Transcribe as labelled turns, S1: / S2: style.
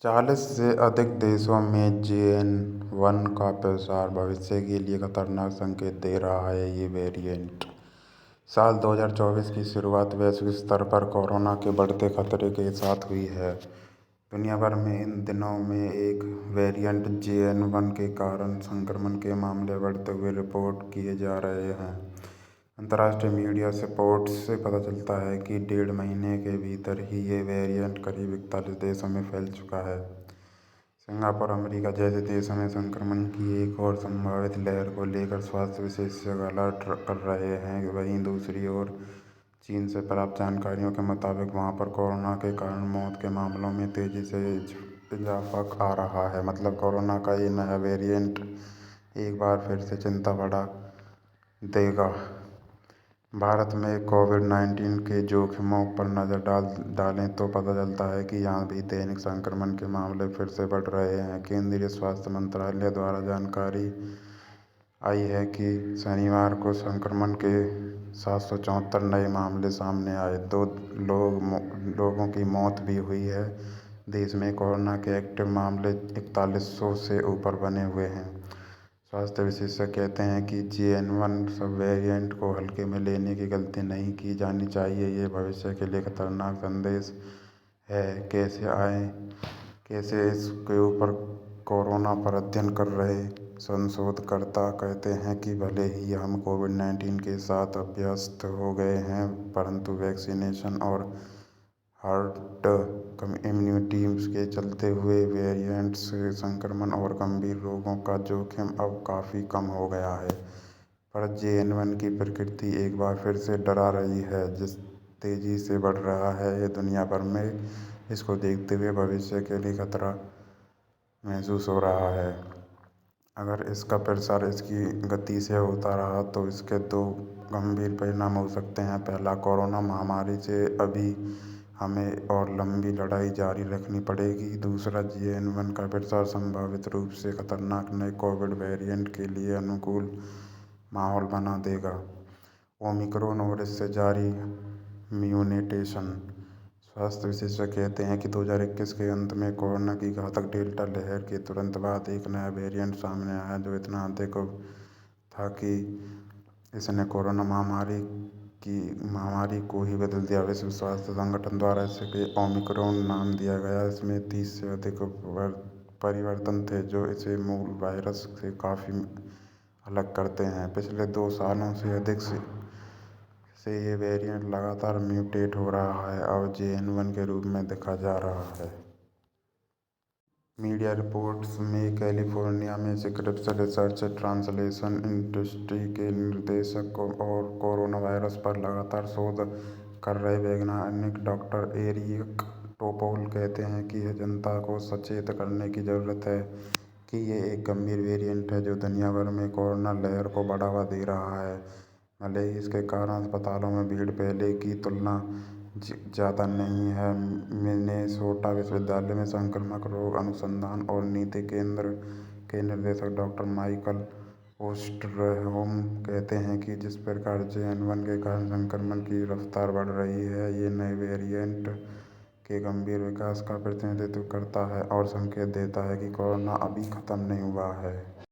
S1: 40 से अधिक देशों में JN.1 का प्रसार भविष्य के लिए खतरनाक संकेत दे रहा है। ये वेरिएंट साल 2024 की शुरुआत वैश्विक स्तर पर कोरोना के बढ़ते खतरे के साथ हुई है। दुनिया भर में इन दिनों में एक वेरिएंट JN.1 के कारण संक्रमण के मामले बढ़ते हुए रिपोर्ट किए जा रहे हैं। अंतर्राष्ट्रीय मीडिया रिपोर्ट्स से पता चलता है कि 1.5 महीने के भीतर ही ये वेरिएंट करीब 41 देशों में फैल चुका है। सिंगापुर, अमेरिका जैसे देशों में संक्रमण की एक और संभावित लहर को लेकर स्वास्थ्य विशेषज्ञ अलर्ट कर रहे हैं। वहीं दूसरी ओर चीन से प्राप्त जानकारियों के मुताबिक वहां पर कोरोना के कारण मौत के मामलों में तेजी से इजाफा आ रहा है। मतलब कोरोना का ये नया वेरिएंट एक बार फिर से चिंता बढ़ा देगा। भारत में कोविड-19 के जोखिमों पर नज़र डालें तो पता चलता है कि यहाँ भी दैनिक संक्रमण के मामले फिर से बढ़ रहे हैं। केंद्रीय स्वास्थ्य मंत्रालय द्वारा जानकारी आई है कि शनिवार को संक्रमण के 774 नए मामले सामने आए। 2 लोगों की मौत भी हुई है। देश में कोरोना के एक्टिव मामले 4100 से ऊपर बने हुए हैं। स्वास्थ्य विशेषज्ञ कहते हैं कि JN.1 सब वेरिएंट को हल्के में लेने की गलती नहीं की जानी चाहिए। ये भविष्य के लिए खतरनाक संदेश है। कैसे इसके ऊपर कोरोना पर अध्ययन कर रहे संशोधनकर्ता कहते हैं कि भले ही हम कोविड-19 के साथ अभ्यस्त हो गए हैं, परंतु वैक्सीनेशन और हर्ड इम्यूनिटी के चलते हुए वेरिएंट से संक्रमण और गंभीर रोगों का जोखिम अब काफ़ी कम हो गया है। पर JN.1 की प्रकृति एक बार फिर से डरा रही है। जिस तेजी से बढ़ रहा है ये दुनिया भर में, इसको देखते हुए भविष्य के लिए खतरा महसूस हो रहा है। अगर इसका प्रसार इसकी गति से होता रहा तो इसके 2 गंभीर परिणाम हो सकते हैं। पहला, कोरोना महामारी से अभी हमें और लंबी लड़ाई जारी रखनी पड़ेगी। दूसरा, JN.1 का प्रसार संभावित रूप से खतरनाक नए कोविड वेरिएंट के लिए अनुकूल माहौल बना देगा। ओमिक्रॉन और इससे जारी म्यूटेशन। स्वास्थ्य विशेषज्ञ कहते हैं कि 2021 के अंत में कोरोना की घातक डेल्टा लहर के तुरंत बाद एक नया वेरिएंट सामने आया जो इतना अधिक था कि इसने कोरोना महामारी को ही बदल दिया। विश्व स्वास्थ्य संगठन द्वारा इसे ओमिक्रॉन नाम दिया गया। इसमें 30 से अधिक परिवर्तन थे जो इसे मूल वायरस से काफ़ी अलग करते हैं। पिछले 2 सालों से अधिक से ये वेरिएंट लगातार म्यूटेट हो रहा है। अब JN.1 के रूप में देखा जा रहा है। मीडिया रिपोर्ट्स में कैलिफोर्निया में स्क्रिप्स रिसर्च ट्रांसलेशन इंस्टीट्यूट के निदेशक और कोरोना वायरस पर लगातार शोध कर रहे वैज्ञानिक डॉक्टर एरिक टोपोल कहते हैं कि जनता को सचेत करने की ज़रूरत है कि ये एक गंभीर वेरिएंट है जो दुनिया भर में कोरोना लहर को बढ़ावा दे रहा है। भले ही इसके कारण अस्पतालों में भीड़ पहले की तुलना ज़्यादा नहीं है। मिनेसोटा विश्वविद्यालय में संक्रामक रोग अनुसंधान और नीति केंद्र के निदेशक डॉक्टर माइकल ओस्टरहोम कहते हैं कि जिस प्रकार JN.1 के कारण संक्रमण की रफ्तार बढ़ रही है, ये नए वेरिएंट के गंभीर विकास का प्रतिनिधित्व करता है और संकेत देता है कि कोरोना अभी खत्म नहीं हुआ है।